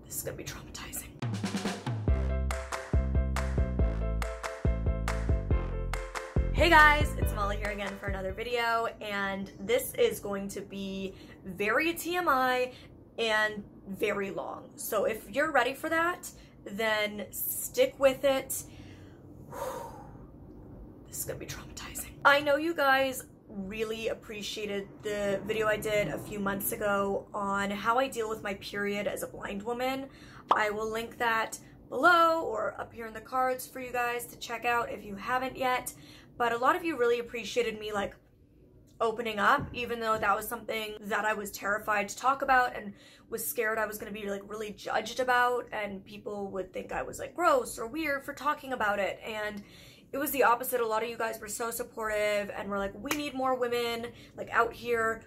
This is gonna be traumatizing. Hey guys, it's Molly here again for another video, and this is going to be very TMI and very long. So if you're ready for that, then stick with it. This is gonna be traumatizing. I know you guys really appreciated the video I did a few months ago on how I deal with my period as a blind woman. I will link that below or up here in the cards for you guys to check out if you haven't yet. But a lot of you really appreciated me like opening up, even though that was something that I was terrified to talk about and was scared I was going to be like really judged about, and people would think I was like gross or weird for talking about it. And it was the opposite. A lot of you guys were so supportive and were like, we need more women like out here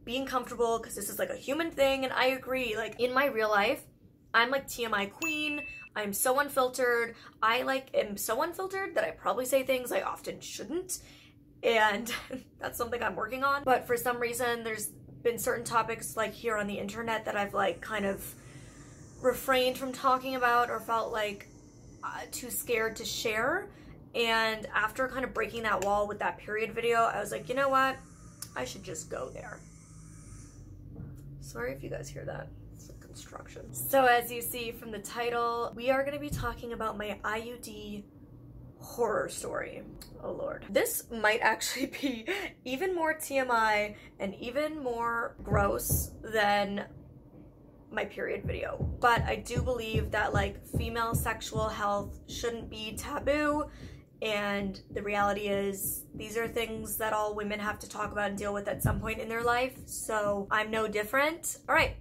being comfortable because this is like a human thing. And I agree. Like in my real life, I'm like TMI queen. I'm so unfiltered. I like am so unfiltered that I probably say things I often shouldn't. And that's something I'm working on. But for some reason, there's been certain topics like here on the internet that I've like kind of refrained from talking about or felt like too scared to share. And after kind of breaking that wall with that period video, I was like, you know what? I should just go there. Sorry if you guys hear that. It's like construction. So as you see from the title, we are going to be talking about my IUD horror story. Oh Lord. This might actually be even more TMI and even more gross than my period video. But I do believe that like female sexual health shouldn't be taboo. And the reality is these are things that all women have to talk about and deal with at some point in their life. So I'm no different. All right,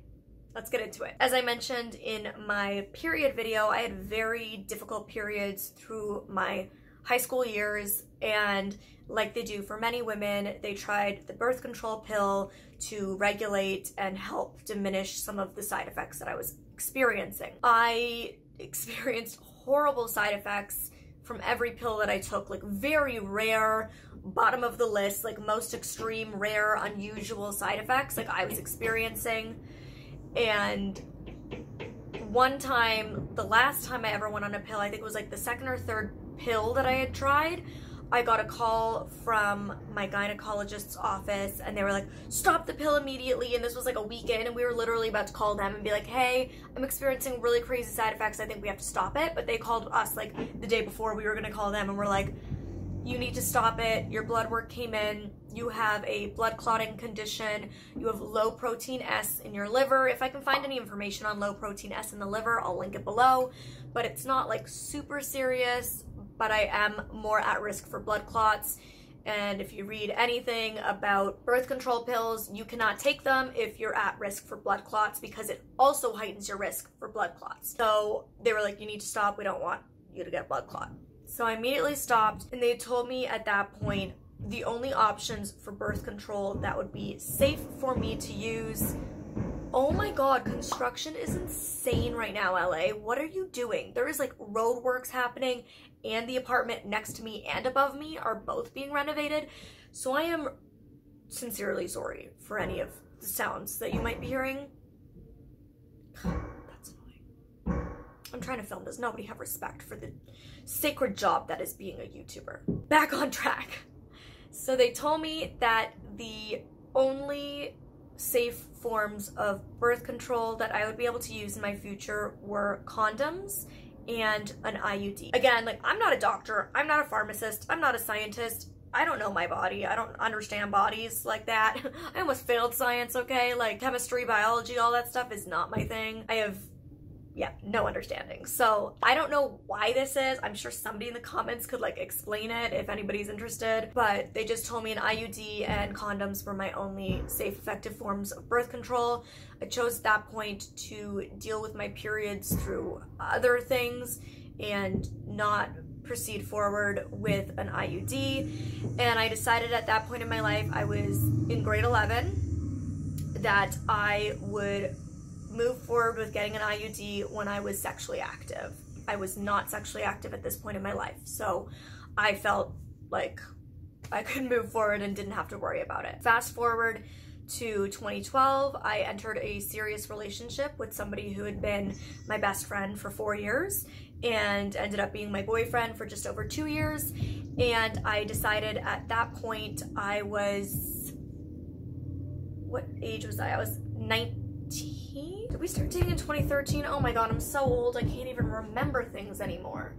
let's get into it. As I mentioned in my period video, I had very difficult periods through my high school years. And like they do for many women, they tried the birth control pill to regulate and help diminish some of the side effects that I was experiencing. I experienced horrible side effects from every pill that I took, like very rare, bottom of the list, like most extreme, rare, unusual side effects like I was experiencing. And one time, the last time I ever went on a pill, I think it was like the second or third pill that I had tried, I got a call from my gynecologist's office and they were like, stop the pill immediately. And this was like a weekend and we were literally about to call them and be like, hey, I'm experiencing really crazy side effects. I think we have to stop it. But they called us like the day before we were going to call them and we're like, you need to stop it. Your blood work came in. You have a blood clotting condition. You have low protein S in your liver. If I can find any information on low protein S in the liver, I'll link it below. But it's not like super serious, but I am more at risk for blood clots. And if you read anything about birth control pills, you cannot take them if you're at risk for blood clots because it also heightens your risk for blood clots. So they were like, you need to stop. We don't want you to get a blood clot. So I immediately stopped, and they told me at that point the only options for birth control that would be safe for me to use. Oh my God, construction is insane right now, LA. What are you doing? There is like roadworks happening, and the apartment next to me and above me are both being renovated. So I am sincerely sorry for any of the sounds that you might be hearing. That's annoying. I'm trying to film. Does nobody have respect for the sacred job that is being a YouTuber? Back on track. So they told me that the only safe forms of birth control that I would be able to use in my future were condoms and an IUD. Again, like I'm not a doctor, I'm not a pharmacist, I'm not a scientist, I don't know my body, I don't understand bodies like that. I almost failed science, okay? Like chemistry, biology, all that stuff is not my thing. I have no understanding. So I don't know why this is. I'm sure somebody in the comments could like explain it if anybody's interested, but they just told me an IUD and condoms were my only safe, effective forms of birth control. I chose at that point to deal with my periods through other things and not proceed forward with an IUD. And I decided at that point in my life, I was in grade 11, that I would move forward with getting an IUD when I was sexually active. I was not sexually active at this point in my life, so I felt like I could move forward and didn't have to worry about it. Fast forward to 2012, I entered a serious relationship with somebody who had been my best friend for 4 years and ended up being my boyfriend for just over 2 years. And I decided at that point, what age was I? I was 19? Did we start dating in 2013? Oh my god, I'm so old, I can't even remember things anymore.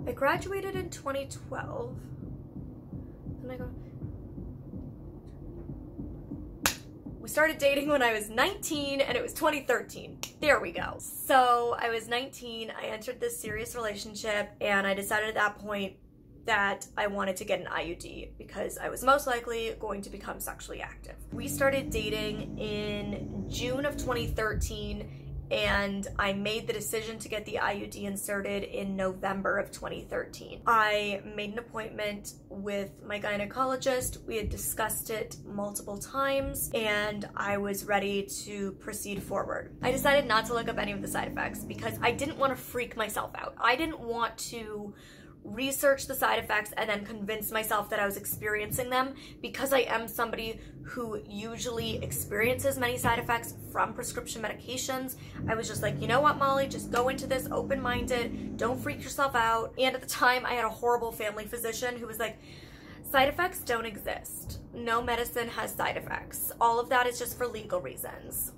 I graduated in 2012. And I go... We started dating when I was 19 and it was 2013. There we go. So I was 19, I entered this serious relationship, and I decided at that point that I wanted to get an IUD because I was most likely going to become sexually active. We started dating in June of 2013, and I made the decision to get the IUD inserted in November of 2013. I made an appointment with my gynecologist. We had discussed it multiple times, and I was ready to proceed forward. I decided not to look up any of the side effects because I didn't want to freak myself out. I didn't want to research the side effects and then convince myself that I was experiencing them, because I am somebody who usually experiences many side effects from prescription medications. I was just like, you know what, Molly, just go into this open-minded, don't freak yourself out. And at the time, I had a horrible family physician who was like, side effects don't exist. No medicine has side effects. All of that is just for legal reasons.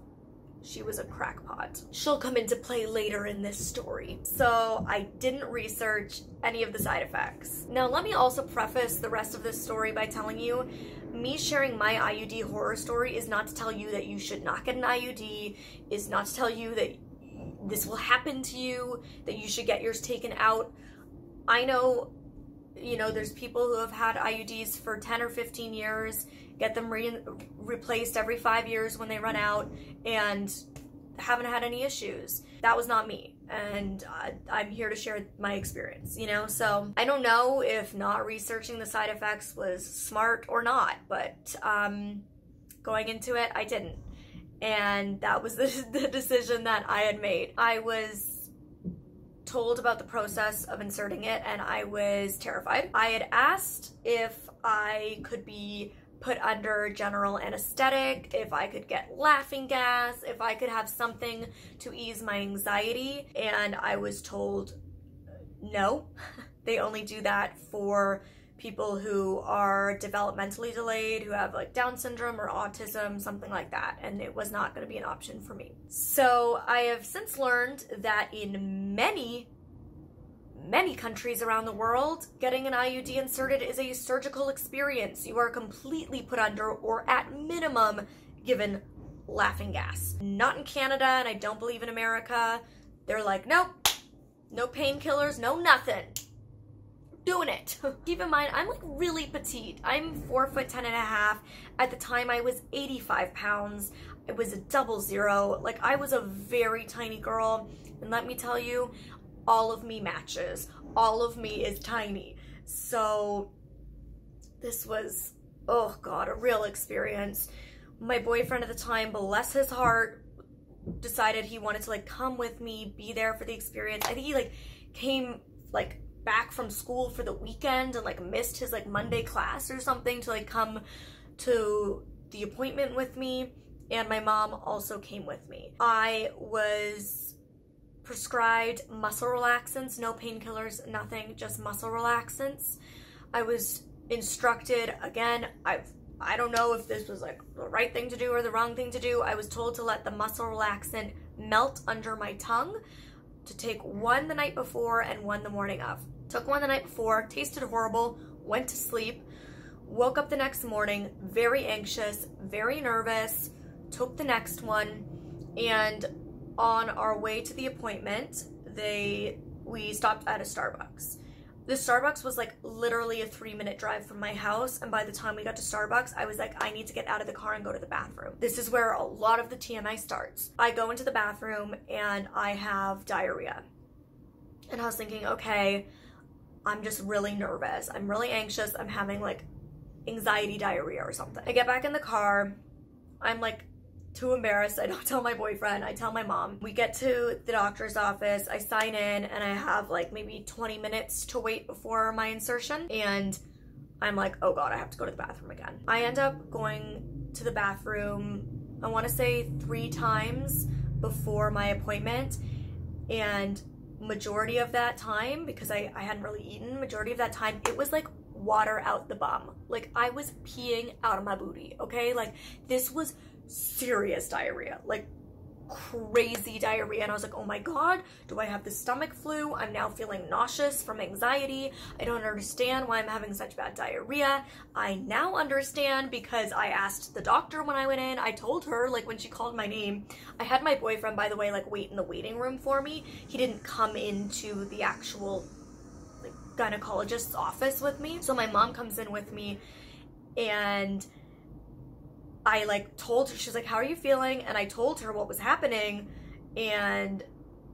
She was a crackpot. She'll come into play later in this story. So I didn't research any of the side effects. Now, let me also preface the rest of this story by telling you, me sharing my IUD horror story is not to tell you that you should not get an IUD, is not to tell you that this will happen to you, that you should get yours taken out. I know, you know, there's people who have had IUDs for 10 or 15 years, get them replaced every 5 years when they run out, and haven't had any issues. That was not me, and I'm here to share my experience, you know? So I don't know if not researching the side effects was smart or not, but going into it, I didn't. And that was the decision that I had made. I was told about the process of inserting it, and I was terrified. I had asked if I could be put under general anesthetic, if I could get laughing gas, if I could have something to ease my anxiety, and I was told no. They only do that for people who are developmentally delayed, who have like Down syndrome or autism, something like that, and it was not going to be an option for me. So I have since learned that in many countries around the world, getting an IUD inserted is a surgical experience. You are completely put under, or at minimum, given laughing gas. Not in Canada, and I don't believe in America. They're like, nope, no painkillers, no nothing. Doing it. Keep in mind, I'm like really petite. I'm 4'10.5". At the time, I was 85 pounds. It was a 00. Like, I was a very tiny girl, and let me tell you, all of me matches. All of me is tiny. So this was, oh God, a real experience. My boyfriend at the time, bless his heart, decided he wanted to like come with me, be there for the experience. I think he like came like back from school for the weekend and like missed his like Monday class or something to like come to the appointment with me. And my mom also came with me. I was prescribed muscle relaxants, no painkillers, nothing, just muscle relaxants. I was instructed, again, I don't know if this was like the right thing to do or the wrong thing to do. I was told to let the muscle relaxant melt under my tongue, to take one the night before and one the morning of. Took one the night before, tasted horrible, went to sleep, woke up the next morning, very anxious, very nervous, took the next one, and on our way to the appointment, we stopped at a Starbucks. The Starbucks was like literally a 3-minute drive from my house, and by the time we got to Starbucks, I was like, I need to get out of the car and go to the bathroom. This is where a lot of the TMI starts. I go into the bathroom and I have diarrhea. And I was thinking, okay, I'm just really nervous. I'm really anxious. I'm having like anxiety diarrhea or something. I get back in the car. I'm like too embarrassed. I don't tell my boyfriend. I tell my mom. We get to the doctor's office. I sign in and I have like maybe 20 minutes to wait before my insertion. And I'm like, oh God, I have to go to the bathroom again. I end up going to the bathroom, I want to say 3 times before my appointment, and majority of that time, because I hadn't really eaten, majority of that time, it was like water out the bum. Like, I was peeing out of my booty, okay? Like, this was serious diarrhea, like crazy diarrhea, and I was like, oh my god, do I have the stomach flu? I'm now feeling nauseous from anxiety. I don't understand why I'm having such bad diarrhea. I now understand because I asked the doctor when I went in. I told her, like, when she called my name, I had my boyfriend, by the way, like, wait in the waiting room for me. He didn't come into the actual, like, gynecologist's office with me. So my mom comes in with me, and I, like, told her, she's like, how are you feeling? And I told her what was happening, and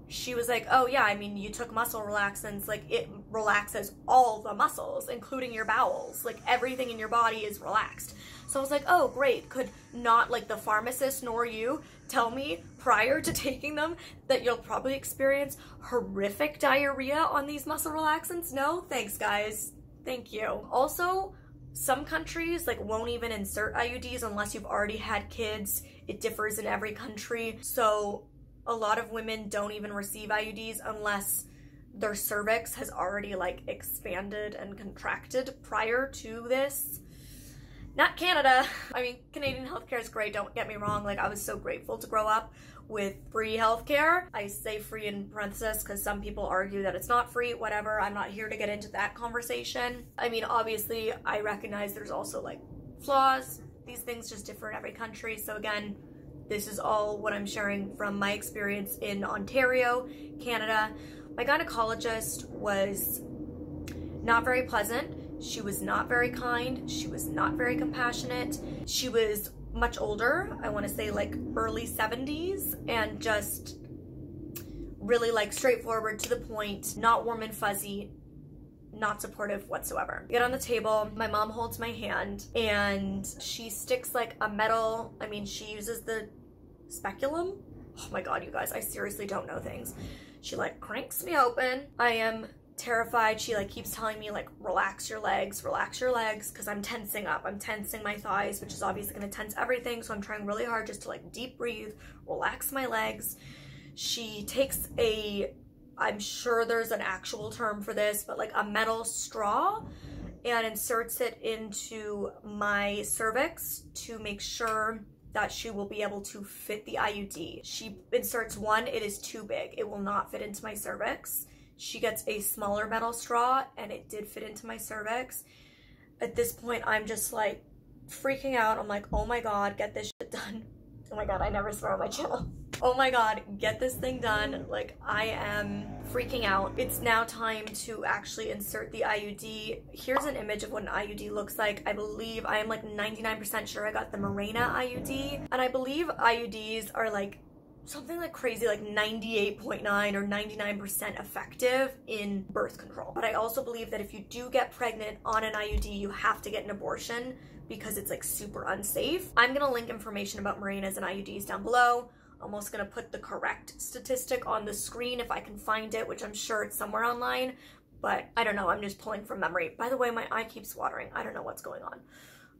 she was like, oh yeah, I mean, you took muscle relaxants, like, it relaxes all the muscles, including your bowels, like, everything in your body is relaxed. So I was like, oh great, could not, like, the pharmacist nor you tell me prior to taking them that you'll probably experience horrific diarrhea on these muscle relaxants? No? Thanks, guys. Thank you. Also, some countries, like, won't even insert IUDs unless you've already had kids. It differs in every country. So a lot of women don't even receive IUDs unless their cervix has already, like, expanded and contracted prior to this. Not Canada. I mean, Canadian healthcare is great, don't get me wrong. Like, I was so grateful to grow up with free healthcare. I say free in parentheses because some people argue that it's not free, whatever. I'm not here to get into that conversation. I mean, obviously, I recognize there's also, like, flaws. These things just differ in every country. So again, this is all what I'm sharing from my experience in Ontario, Canada. My gynecologist was not very pleasant. She was not very kind. She was not very compassionate. She was much older, I want to say like early 70s, and just really, like, straightforward, to the point, not warm and fuzzy, not supportive whatsoever. Get on the table, my mom holds my hand, and she sticks, like, a metal, I mean, she uses the speculum. Oh my god, you guys, I seriously don't know things. She, like, cranks me open. I am terrified. She, like, keeps telling me, like, relax your legs, because I'm tensing up. I'm tensing my thighs, which is obviously going to tense everything, so I'm trying really hard just to, like, deep breathe, relax my legs. She takes a, I'm sure there's an actual term for this, but, like, a metal straw, and inserts it into my cervix to make sure that she will be able to fit the IUD. She inserts one, it is too big. It will not fit into my cervix. She gets a smaller metal straw, and it did fit into my cervix. At this point, I'm just, like, freaking out. I'm like, oh my god, get this shit done. Oh my god, I never swear on my channel. Oh my god, get this thing done. Like, I am freaking out. It's now time to actually insert the IUD. Here's an image of what an IUD looks like. I believe, I am like 99% sure I got the Mirena IUD. And I believe IUDs are, like, something like crazy, like 98.9 or 99% effective in birth control. But I also believe that if you do get pregnant on an IUD, you have to get an abortion because it's, like, super unsafe. I'm gonna link information about Mirenas and IUDs down below. I'm also gonna put the correct statistic on the screen if I can find it, which I'm sure it's somewhere online, but I don't know, I'm just pulling from memory. By the way, my eye keeps watering. I don't know what's going on.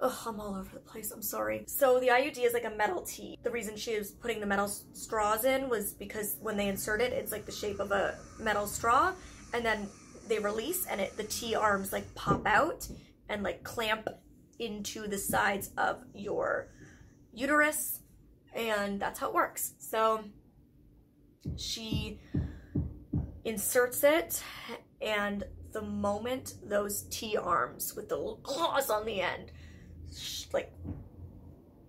Ugh, I'm all over the place, I'm sorry. So the IUD is like a metal T. The reason she was putting the metal straws in was because when they insert it, it's like the shape of a metal straw, and then they release, and the T arms, like, pop out and, like, clamp into the sides of your uterus, and that's how it works. So she inserts it, and the moment those T arms with the little claws on the end, like,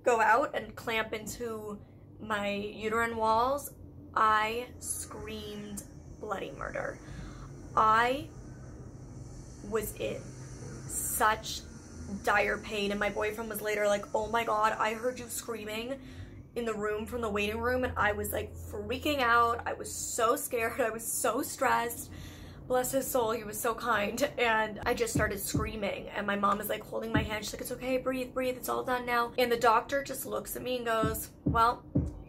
go out and clamp into my uterine walls, I screamed bloody murder. I was in such dire pain, and my boyfriend was later like, oh my god, I heard you screaming in the room from the waiting room, and I was, like, freaking out. I was so scared. I was so stressed. Bless his soul, he was so kind. And I just started screaming, and my mom is, like, holding my hand. She's like, it's okay, breathe, breathe, it's all done now. And the doctor just looks at me and goes, well,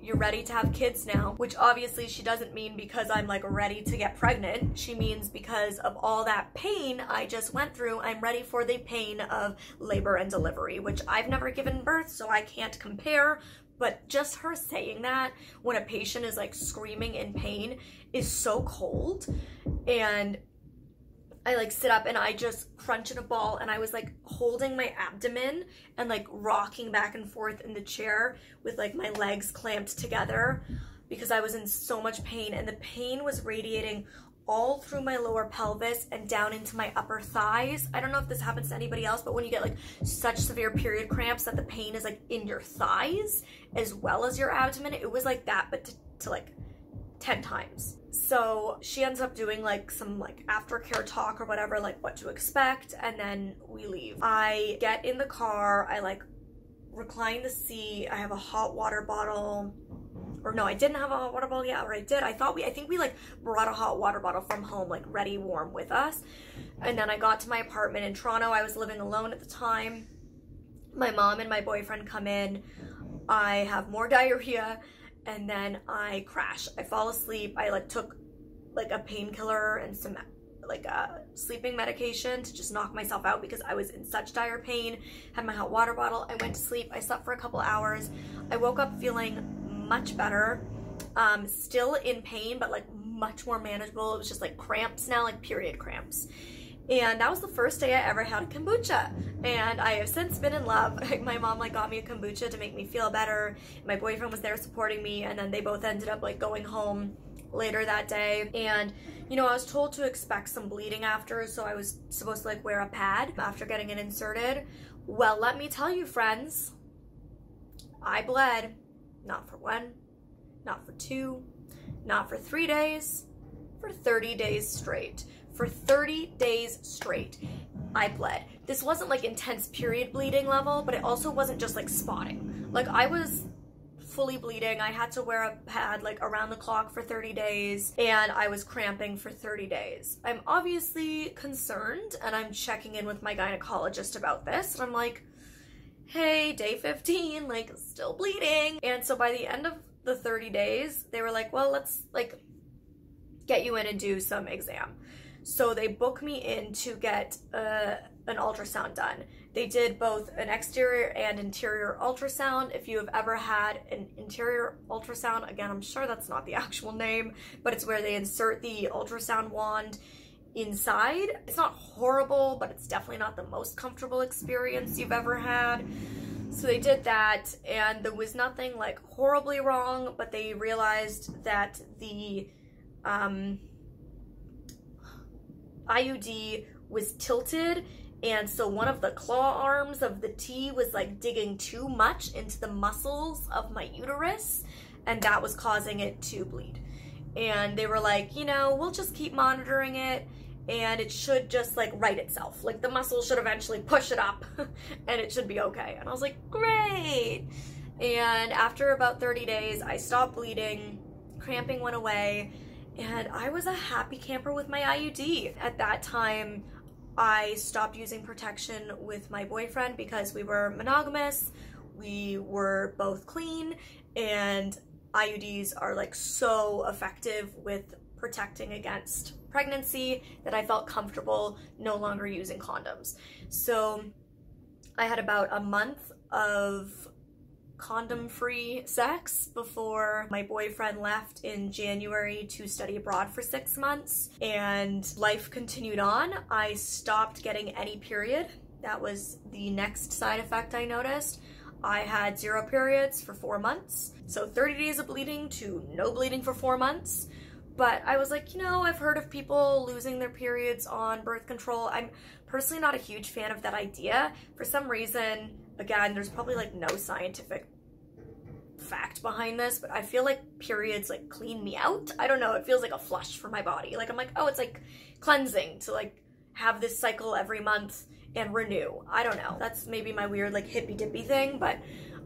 you're ready to have kids now, which obviously she doesn't mean because I'm like ready to get pregnant. She means because of all that pain I just went through, I'm ready for the pain of labor and delivery, which I've never given birth, so I can't compare. But just her saying that when a patient is like screaming in pain is so cold. And I like sit up and I just crunch in a ball, and I was like holding my abdomen and like rocking back and forth in the chair with like my legs clamped together because I was in so much pain, and the pain was radiating all through my lower pelvis and down into my upper thighs. I don't know if this happens to anybody else, but when you get like such severe period cramps that the pain is like in your thighs as well as your abdomen, it was like that, but to like 10 times. So she ends up doing like some like aftercare talk or whatever, like what to expect, and then we leave. I get in the car, I like recline the seat, I have a hot water bottle, or no, I didn't have a hot water bottle yet, or I did. I think we like brought a hot water bottle from home, like ready warm with us. And then I got to my apartment in Toronto. I was living alone at the time. My mom and my boyfriend come in. I have more diarrhea, and then I crash. I fall asleep. I like took like a painkiller and some like sleeping medication to just knock myself out because I was in such dire pain. Had my hot water bottle. I went to sleep. I slept for a couple hours. I woke up feeling much better, still in pain, but like much more manageable. It was just like cramps now, like period cramps. And that was the first day I ever had a kombucha, and I have since been in love. My mom like got me a kombucha to make me feel better. My boyfriend was there supporting me, and then they both ended up like going home later that day. And you know, I was told to expect some bleeding after, so I was supposed to like wear a pad after getting it inserted. Well, let me tell you, friends, I bled. Not for 1, not for 2, not for 3 days, for 30 days straight. For 30 days straight, I bled. This wasn't like intense period bleeding level, but it also wasn't just like spotting. Like I was fully bleeding. I had to wear a pad like around the clock for 30 days, and I was cramping for 30 days. I'm obviously concerned, and I'm checking in with my gynecologist about this, and I'm like, hey, day 15, like still bleeding. And so by the end of the 30 days, they were like, well, let's like get you in and do some exam. So they booked me in to get an ultrasound done. They did both an exterior and interior ultrasound. If you have ever had an interior ultrasound, again, I'm sure that's not the actual name, but it's where they insert the ultrasound wand inside. It's not horrible, but it's definitely not the most comfortable experience you've ever had. So they did that, and there was nothing like horribly wrong, but they realized that the IUD was tilted, and so one of the claw arms of the T was like digging too much into the muscles of my uterus, and that was causing it to bleed. And they were like, you know, we'll just keep monitoring it, and it should just like right itself. Like the muscle should eventually push it up and it should be okay. And I was like, great. And after about 30 days, I stopped bleeding, cramping went away, and I was a happy camper with my IUD. At that time, I stopped using protection with my boyfriend because we were monogamous, we were both clean, and IUDs are like so effective with protecting against pregnancy that I felt comfortable no longer using condoms. So I had about a month of condom-free sex before my boyfriend left in January to study abroad for 6 months, and life continued on. I stopped getting any period. That was the next side effect I noticed. I had 0 periods for 4 months. So 30 days of bleeding to no bleeding for 4 months. But I was like, you know, I've heard of people losing their periods on birth control. I'm personally not a huge fan of that idea. For some reason, again, there's probably like no scientific fact behind this, but I feel like periods like clean me out. I don't know, it feels like a flush for my body. Like I'm like, oh, it's like cleansing to like have this cycle every month and renew. I don't know. That's maybe my weird like hippy dippy thing, but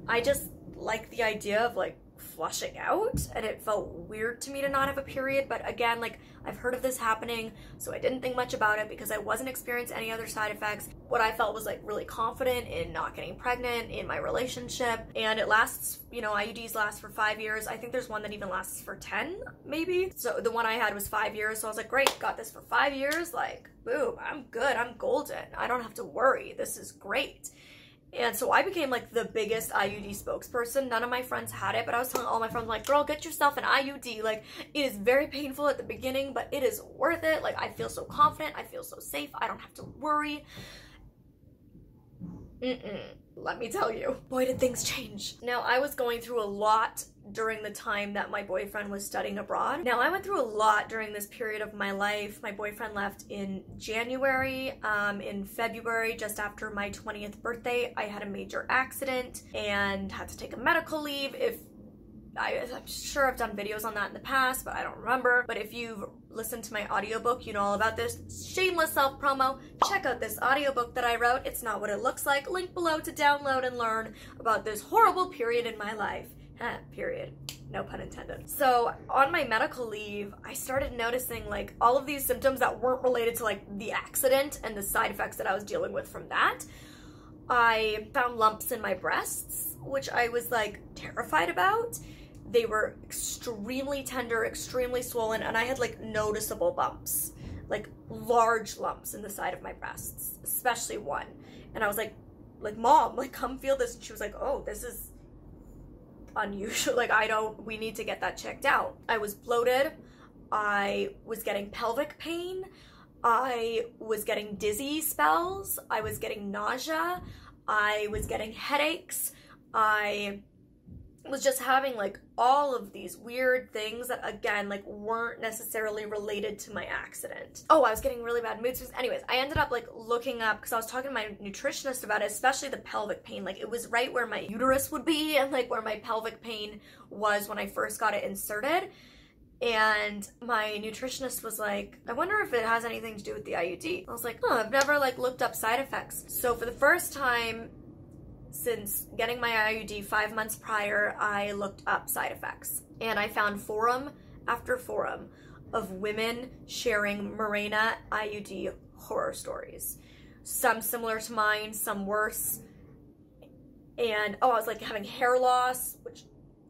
I just like the idea of like flushing out, and it felt weird to me to not have a period. But again, like, I've heard of this happening, so I didn't think much about it because I wasn't experiencing any other side effects. What I felt was like really confident in not getting pregnant in my relationship, and it lasts, you know, IUDs last for 5 years. I think there's one that even lasts for 10 maybe. So the one I had was 5 years, so I was like, great, got this for 5 years, like, boom, I'm good, I'm golden, I don't have to worry, this is great. And so I became like the biggest IUD spokesperson. None of my friends had it, but I was telling all my friends, like, girl, get yourself an IUD. Like, it is very painful at the beginning, but it is worth it. Like, I feel so confident, I feel so safe, I don't have to worry. Let me tell you, boy, did things change. Now, I was going through a lot during the time that my boyfriend was studying abroad. Now, I went through a lot during this period of my life. My boyfriend left in January. In February, just after my 20th birthday, I had a major accident and had to take a medical leave. I'm sure I've done videos on that in the past, but I don't remember. But if you've listened to my audiobook, you know all about this. Shameless self-promo. Check out this audiobook that I wrote. It's not what it looks like. Link below to download and learn about this horrible period in my life. Period. No pun intended. So on my medical leave, I started noticing like all of these symptoms that weren't related to like the accident and the side effects that I was dealing with from that. I found lumps in my breasts, which I was like terrified about. They were extremely tender, extremely swollen, and I had like noticeable bumps, like large lumps in the side of my breasts, especially one. And I was like, Mom, like, come feel this. And she was like, oh, this is unusual. Like, we need to get that checked out. I was bloated. I was getting pelvic pain. I was getting dizzy spells. I was getting nausea. I was getting headaches. I was just having like all of these weird things that again like weren't necessarily related to my accident. Oh, I was getting really bad mood swings. Anyways, I ended up like looking up, because I was talking to my nutritionist about it, especially the pelvic pain. Like, it was right where my uterus would be and like where my pelvic pain was when I first got it inserted. And my nutritionist was like, I wonder if it has anything to do with the IUD. I was like, oh, I've never like looked up side effects. So for the first time since getting my IUD 5 months prior, I looked up side effects. And I found forum after forum of women sharing Mirena IUD horror stories. Some similar to mine, some worse. And I was like having hair loss, which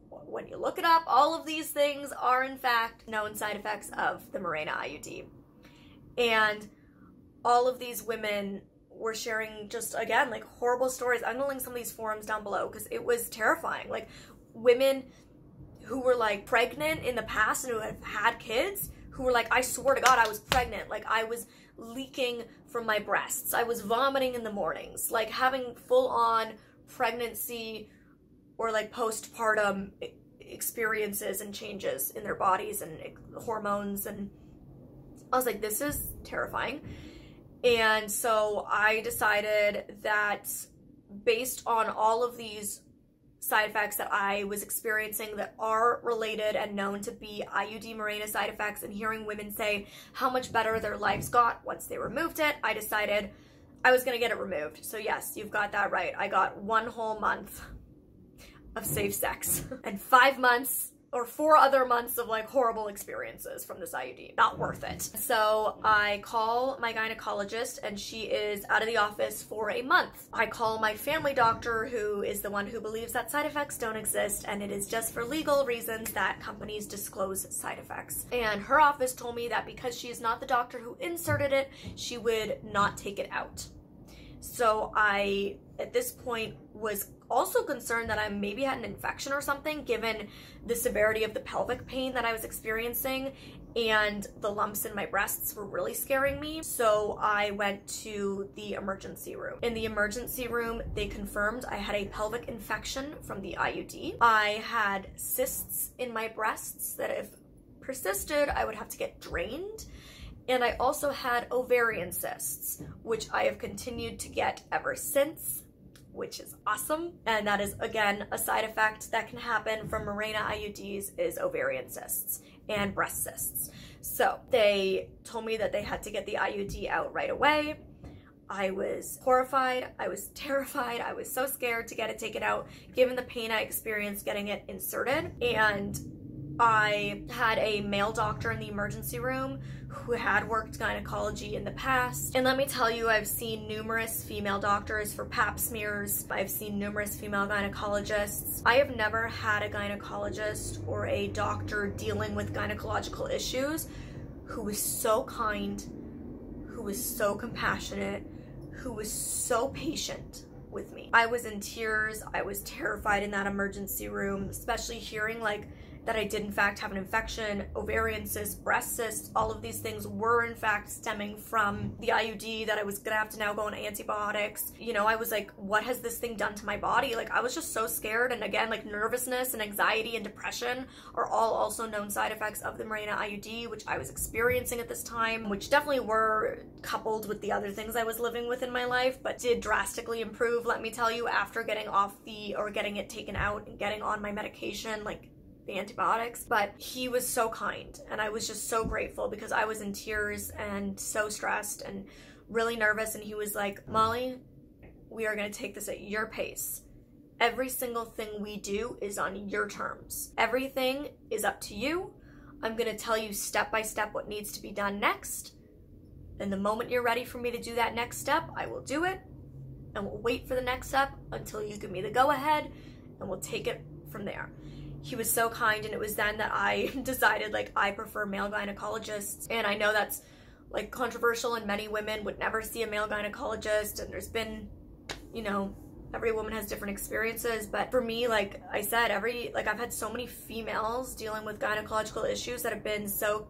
when you look it up, all of these things are in fact known side effects of the Mirena IUD. And all of these women were sharing just, again, like horrible stories. I'm gonna link some of these forums down below because it was terrifying. Like, women who were like pregnant in the past and who have had kids who were like, I swear to God, I was pregnant. Like, I was leaking from my breasts. I was vomiting in the mornings, like having full on pregnancy or like postpartum experiences and changes in their bodies and hormones. And I was like, this is terrifying. And so I decided that based on all of these side effects that I was experiencing that are related and known to be IUD Mirena side effects, and hearing women say how much better their lives got once they removed it, I decided I was gonna get it removed. So yes, you've got that right. I got 1 whole month of safe sex and 5 months or 4 other months of like horrible experiences from this IUD. Not worth it. So I call my gynecologist and she is out of the office for a month. I call my family doctor, who is the one who believes that side effects don't exist and it is just for legal reasons that companies disclose side effects. And her office told me that because she is not the doctor who inserted it, she would not take it out. So I, at this point, was also concerned that I maybe had an infection or something, given the severity of the pelvic pain that I was experiencing, and the lumps in my breasts were really scaring me. So I went to the emergency room. In the emergency room, they confirmed I had a pelvic infection from the IUD. I had cysts in my breasts that if persisted, I would have to get drained. And I also had ovarian cysts, which I have continued to get ever since, which is awesome. And that is, again, a side effect that can happen from Mirena IUDs is ovarian cysts and breast cysts. So they told me that they had to get the IUD out right away. I was horrified, I was terrified, I was so scared to get it taken out, given the pain I experienced getting it inserted. And I had a male doctor in the emergency room who had worked gynecology in the past. And let me tell you, I've seen numerous female doctors for pap smears. I've seen numerous female gynecologists. I have never had a gynecologist or a doctor dealing with gynecological issues who was so kind, who was so compassionate, who was so patient with me. I was in tears. I was terrified in that emergency room, especially hearing like that I did in fact have an infection, ovarian cysts, breast cysts. All of these things were in fact stemming from the IUD, that I was gonna have to now go on antibiotics. You know, I was like, what has this thing done to my body? Like, I was just so scared. And again, like, nervousness and anxiety and depression are all also known side effects of the Mirena IUD, which I was experiencing at this time, which definitely were coupled with the other things I was living with in my life, but did drastically improve, let me tell you, after getting off getting it taken out and getting on my medication, like the antibiotics. But he was so kind, and I was just so grateful because I was in tears and so stressed and really nervous. And he was like, Molly, we are going to take this at your pace. Every single thing we do is on your terms. Everything is up to you. I'm going to tell you step by step what needs to be done next. And the moment you're ready for me to do that next step, I will do it. And we'll wait for the next step until you give me the go ahead, and we'll take it from there. He was so kind, and it was then that I decided, like, I prefer male gynecologists. And I know that's like controversial, and many women would never see a male gynecologist, and there's been, you know, every woman has different experiences. But for me, like I said, I've had so many females dealing with gynecological issues that have been so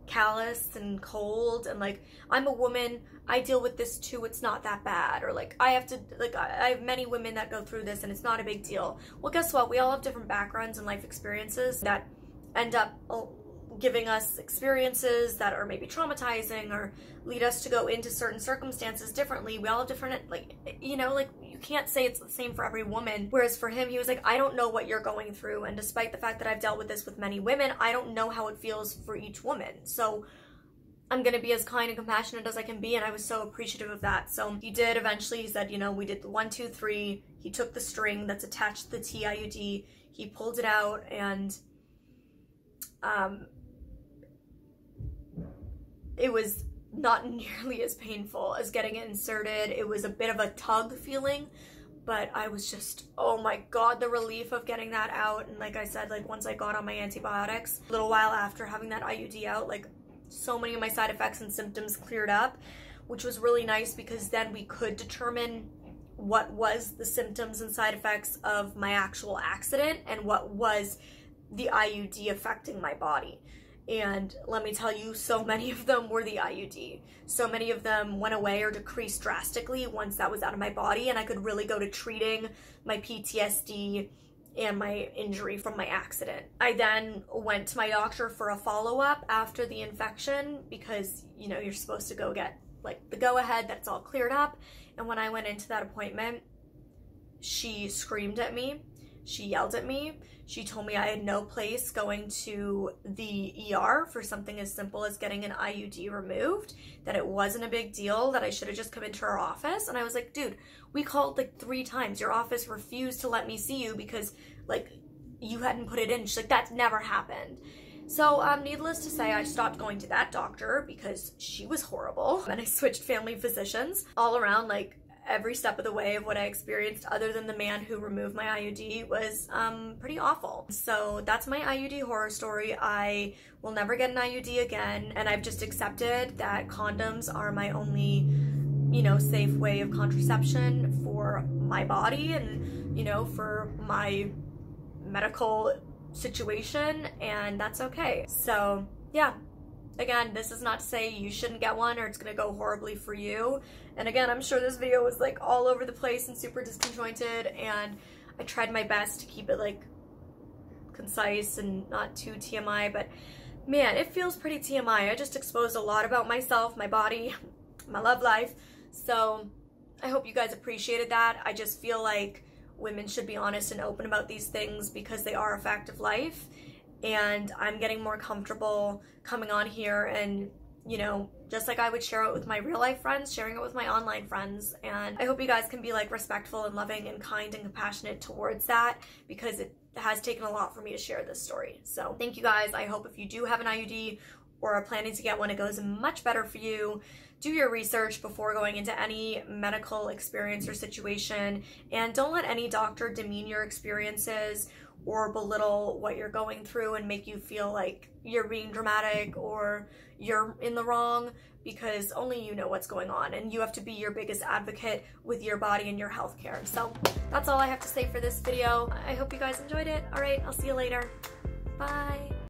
callous and cold, and like, I'm a woman, I deal with this too, it's not that bad. Or like, I have many women that go through this and it's not a big deal. Well, guess what? We all have different backgrounds and life experiences that end up giving us experiences that are maybe traumatizing or lead us to go into certain circumstances differently. We all have different, like, you know, like, you can't say it's the same for every woman. Whereas for him, he was like, I don't know what you're going through, and despite the fact that I've dealt with this with many women, I don't know how it feels for each woman. So I'm gonna be as kind and compassionate as I can be, and I was so appreciative of that. So he did eventually, he said, you know, we did the 1, 2, 3. He took the string that's attached to the TIUD, he pulled it out, and it was not nearly as painful as getting it inserted. It was a bit of a tug feeling, but I was just, oh my God, the relief of getting that out. And like I said, like, once I got on my antibiotics, a little while after having that IUD out, like, so many of my side effects and symptoms cleared up, which was really nice, because then we could determine what was the symptoms and side effects of my actual accident and what was the IUD affecting my body. And let me tell you, so many of them were the IUD. So many of them went away or decreased drastically once that was out of my body, and I could really go to treating my PTSD and my injury from my accident. I then went to my doctor for a follow-up after the infection, because, you know, you're supposed to go get like the go-ahead that's all cleared up. And when I went into that appointment, she screamed at me, she yelled at me, she told me I had no place going to the ER for something as simple as getting an IUD removed, that it wasn't a big deal, that I should have just come into her office. And I was like, dude, we called like 3 times. Your office refused to let me see you because, like, you hadn't put it in. She's like, that's never happened. So, needless to say, I stopped going to that doctor because she was horrible. And I switched family physicians all around, like, every step of the way of what I experienced, other than the man who removed my IUD, was pretty awful. So that's my IUD horror story. I will never get an IUD again, and I've just accepted that condoms are my only, you know, safe way of contraception for my body and, you know, for my medical situation, and that's okay. So yeah, again, this is not to say you shouldn't get one or it's gonna go horribly for you. And again, I'm sure this video was like all over the place and super disconjointed, and I tried my best to keep it like concise and not too TMI, but man, it feels pretty TMI. I just exposed a lot about myself, my body, my love life. So I hope you guys appreciated that. I just feel like women should be honest and open about these things because they are a fact of life. And I'm getting more comfortable coming on here and you know, just like I would share it with my real life friends, sharing it with my online friends. And I hope you guys can be like respectful and loving and kind and compassionate towards that, because it has taken a lot for me to share this story. So thank you guys. I hope if you do have an IUD or are planning to get one, it goes much better for you. Do your research before going into any medical experience or situation, and don't let any doctor demean your experiences or belittle what you're going through and make you feel like you're being dramatic or you're in the wrong, because only you know what's going on, and you have to be your biggest advocate with your body and your health care. So that's all I have to say for this video. I hope you guys enjoyed it. All right, I'll see you later. Bye.